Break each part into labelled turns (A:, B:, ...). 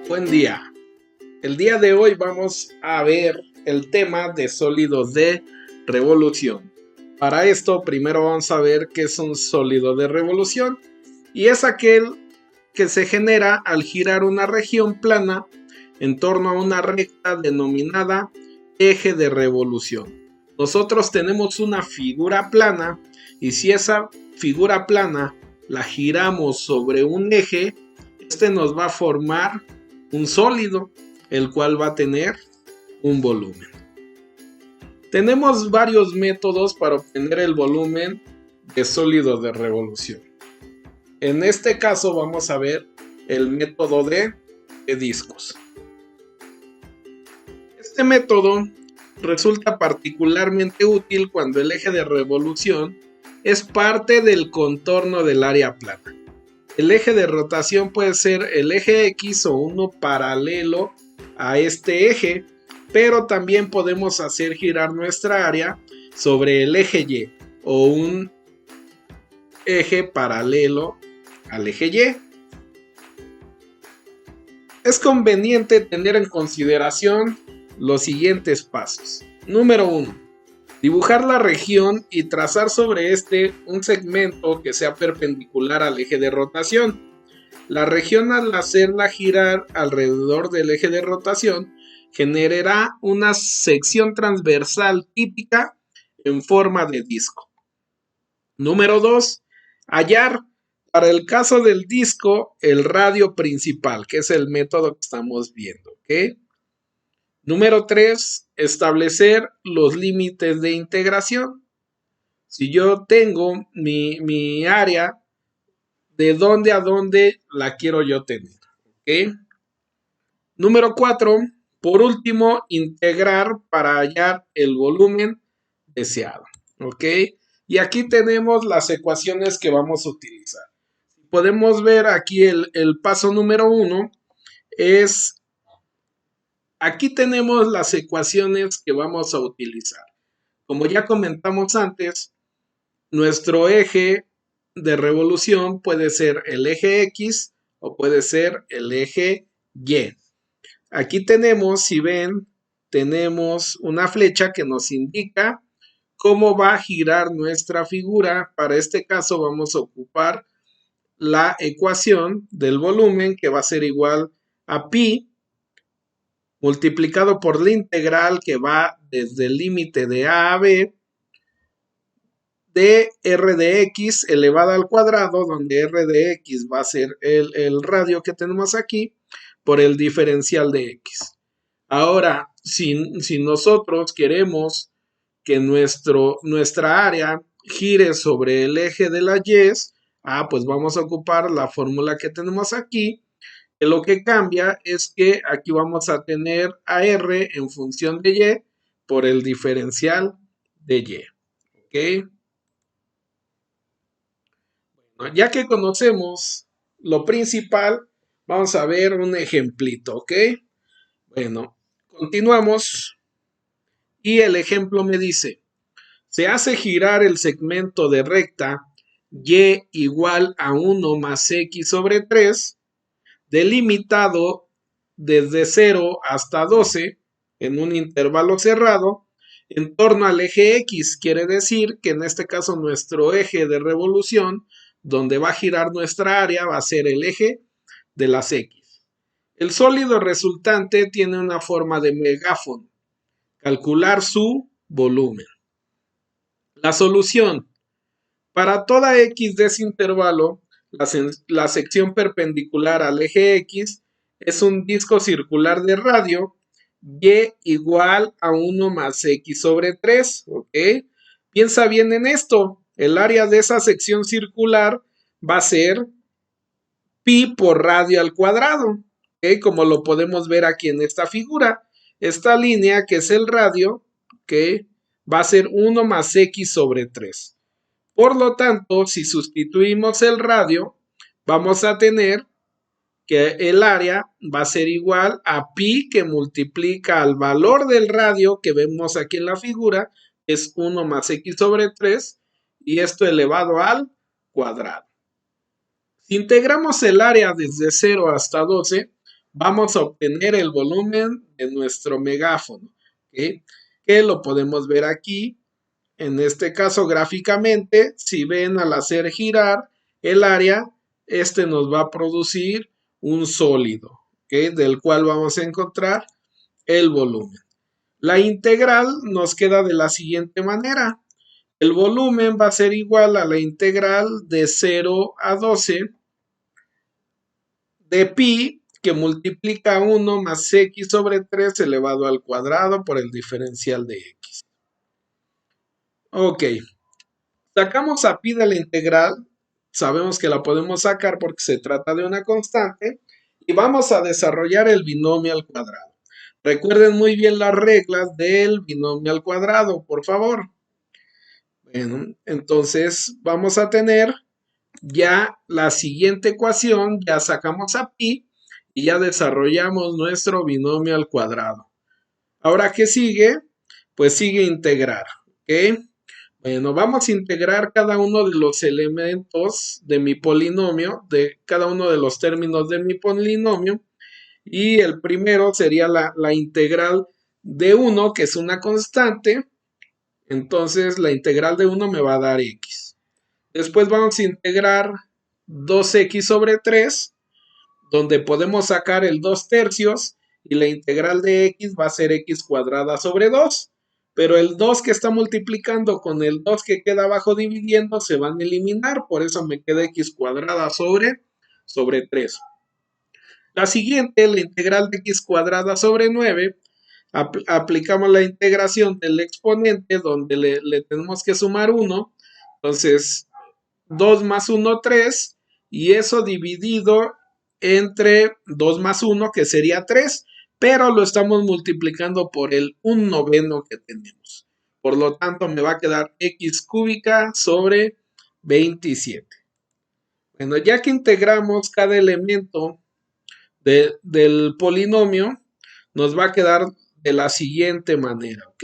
A: Buen día. El día de hoy vamos a ver el tema de sólidos de revolución. Para esto, primero vamos a ver qué es un sólido de revolución, y es aquel que se genera al girar una región plana en torno a una recta denominada eje de revolución. Nosotros tenemos una figura plana, y si esa figura plana la giramos sobre un eje, este nos va a formar un sólido, el cual va a tener un volumen. Tenemos varios métodos para obtener el volumen de sólido de revolución. En este caso vamos a ver el método de discos. Este método resulta particularmente útil cuando el eje de revolución es parte del contorno del área plana. El eje de rotación puede ser el eje X o uno paralelo a este eje, pero también podemos hacer girar nuestra área sobre el eje Y o un eje paralelo al eje Y. Es conveniente tener en consideración los siguientes pasos. Número 1. Dibujar la región y trazar sobre este un segmento que sea perpendicular al eje de rotación. La región, al hacerla girar alrededor del eje de rotación, generará una sección transversal típica en forma de disco. Número 2. Hallar, para el caso del disco, el radio principal, que es el método que estamos viendo, ¿ok? Número 3. Establecer los límites de integración. Si yo tengo mi área, ¿de dónde a dónde la quiero yo tener? ¿Okay? Número 4. Por último, integrar para hallar el volumen deseado. ¿Ok? Y aquí tenemos las ecuaciones que vamos a utilizar. Podemos ver aquí el paso número 1 es... Aquí tenemos las ecuaciones que vamos a utilizar. Como ya comentamos antes, nuestro eje de revolución puede ser el eje X o puede ser el eje Y. Aquí tenemos, si ven, tenemos una flecha que nos indica cómo va a girar nuestra figura. Para este caso vamos a ocupar la ecuación del volumen, que va a ser igual a pi multiplicado por la integral que va desde el límite de a b de r de x elevada al cuadrado, donde r de x va a ser el radio que tenemos aquí, por el diferencial de x. Ahora, si nosotros queremos que nuestra área gire sobre el eje de la y, pues vamos a ocupar la fórmula que tenemos aquí. Lo que cambia es que aquí vamos a tener a r en función de y por el diferencial de y. ¿Ok? Bueno, ya que conocemos lo principal, vamos a ver un ejemplito. ¿Ok? Bueno, continuamos. Y el ejemplo me dice: se hace girar el segmento de recta y igual a 1 más x sobre 3, delimitado desde 0 hasta 12 en un intervalo cerrado en torno al eje X. Quiere decir que en este caso nuestro eje de revolución, donde va a girar nuestra área, va a ser el eje de las X. El sólido resultante tiene una forma de megáfono. Calcular su volumen. La solución. Para toda X de ese intervalo, la sección perpendicular al eje X es un disco circular de radio y igual a 1 más x sobre 3. ¿Ok? Piensa bien en esto. El área de esa sección circular va a ser pi por radio al cuadrado. ¿Ok? Como lo podemos ver aquí en esta figura. Esta línea, que es el radio, ¿ok?, va a ser 1 más x sobre 3. Por lo tanto, si sustituimos el radio, vamos a tener que el área va a ser igual a pi, que multiplica al valor del radio que vemos aquí en la figura, es 1 más x sobre 3, y esto elevado al cuadrado. Si integramos el área desde 0 hasta 12, vamos a obtener el volumen de nuestro megáfono, ¿ok? Que lo podemos ver aquí. En este caso, gráficamente, si ven al hacer girar el área, este nos va a producir un sólido, ¿ok? Del cual vamos a encontrar el volumen. La integral nos queda de la siguiente manera. El volumen va a ser igual a la integral de 0 a 12 de pi que multiplica 1 más x sobre 3 elevado al cuadrado por el diferencial de x. Ok, sacamos a pi de la integral, sabemos que la podemos sacar porque se trata de una constante y vamos a desarrollar el binomio al cuadrado. Recuerden muy bien las reglas del binomio al cuadrado, por favor. Bueno, entonces vamos a tener ya la siguiente ecuación, ya sacamos a pi y ya desarrollamos nuestro binomio al cuadrado. Ahora, ¿qué sigue? Pues sigue integrar, ¿ok? Bueno, vamos a integrar cada uno de los elementos de mi polinomio, de cada uno de los términos de mi polinomio, y el primero sería la integral de 1, que es una constante, entonces la integral de 1 me va a dar x. Después vamos a integrar 2x sobre 3, donde podemos sacar el 2 tercios y la integral de x va a ser x cuadrada sobre 2. Pero el 2 que está multiplicando con el 2 que queda abajo dividiendo se van a eliminar, por eso me queda x cuadrada sobre 3. La siguiente, la integral de x cuadrada sobre 9, aplicamos la integración del exponente donde le tenemos que sumar 1. Entonces, 2 más 1, 3, y eso dividido entre 2 más 1, que sería 3, pero lo estamos multiplicando por el 1/9 que tenemos. Por lo tanto, me va a quedar x cúbica sobre 27. Bueno, ya que integramos cada elemento del polinomio, nos va a quedar de la siguiente manera, ¿ok?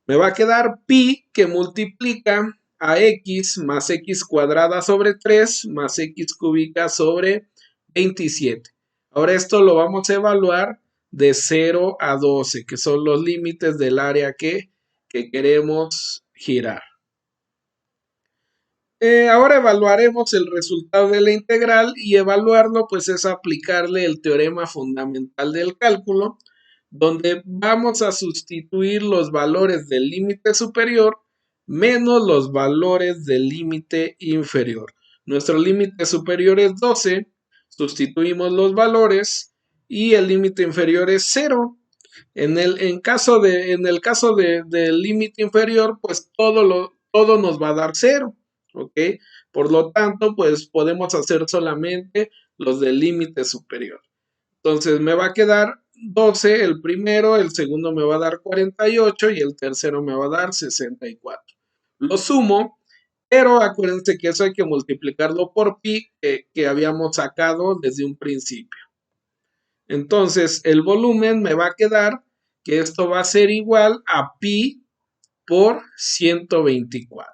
A: Me va a quedar pi que multiplica a x más x cuadrada sobre 3 más x cúbica sobre 27. Ahora esto lo vamos a evaluar de 0 a 12, que son los límites del área que queremos girar. Ahora evaluaremos el resultado de la integral y evaluarlo pues es aplicarle el teorema fundamental del cálculo, donde vamos a sustituir los valores del límite superior menos los valores del límite inferior. Nuestro límite superior es 12, sustituimos los valores y el límite inferior es 0. En el caso del límite inferior, pues todo nos va a dar 0. ¿Ok? Por lo tanto, pues podemos hacer solamente los del límite superior. Entonces me va a quedar 12 el primero, el segundo me va a dar 48 y el tercero me va a dar 64. Lo sumo, pero acuérdense que eso hay que multiplicarlo por pi que habíamos sacado desde un principio. Entonces el volumen me va a quedar que esto va a ser igual a pi por 124.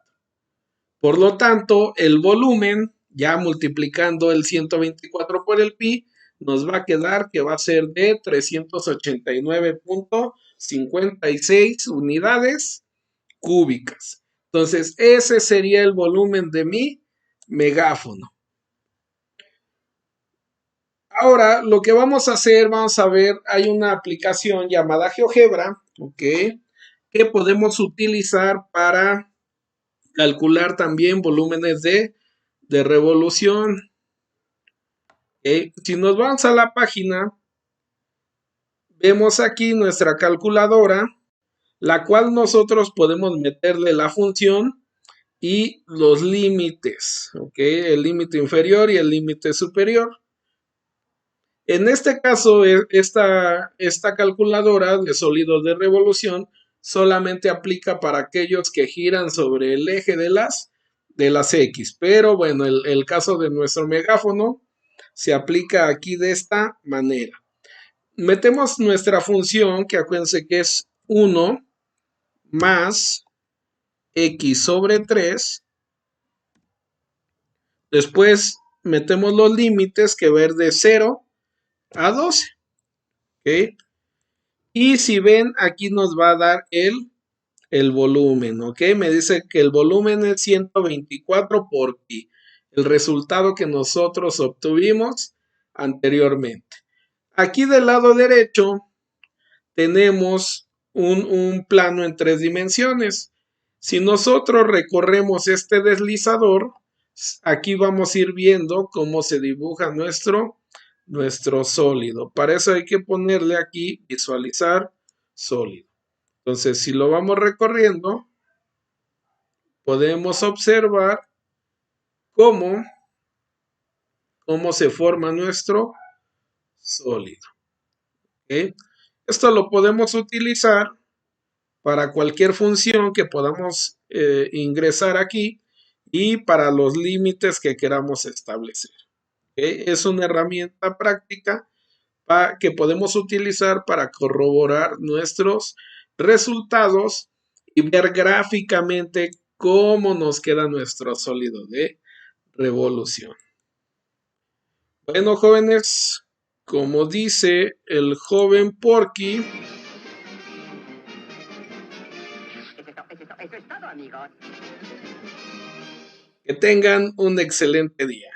A: Por lo tanto, el volumen, ya multiplicando el 124 por el pi, nos va a quedar que va a ser de 389.56 unidades cúbicas. Entonces, ese sería el volumen de mi megáfono. Ahora, lo que vamos a hacer, vamos a ver, hay una aplicación llamada GeoGebra, ¿ok? Que podemos utilizar para calcular también volúmenes de revolución. Si nos vamos a la página, vemos aquí nuestra calculadora, la cual nosotros podemos meterle la función y los límites, el límite inferior y el límite superior. En este caso, esta calculadora de sólidos de revolución solamente aplica para aquellos que giran sobre el eje de las X. Pero bueno, el caso de nuestro megáfono se aplica aquí de esta manera. Metemos nuestra función, que acuérdense que es 1 más x sobre 3. Después metemos los límites, que va de 0 a 12. ¿Ok? Y si ven, aquí nos va a dar el volumen, ¿ok? Me dice que el volumen es 124 por pi, el resultado que nosotros obtuvimos anteriormente. Aquí del lado derecho tenemos un plano en 3 dimensiones. Si nosotros recorremos este deslizador, aquí vamos a ir viendo cómo se dibuja nuestro sólido. Para eso hay que ponerle aquí visualizar sólido. Entonces, si lo vamos recorriendo, podemos observar cómo, cómo se forma nuestro sólido. ¿Okay? Esto lo podemos utilizar para cualquier función que podamos ingresar aquí y para los límites que queramos establecer. ¿Okay? Es una herramienta práctica que podemos utilizar para corroborar nuestros resultados y ver gráficamente cómo nos queda nuestro sólido de revolución. Bueno, jóvenes, como dice el joven Porky,
B: Eso es todo, amigos.
A: que tengan un excelente día.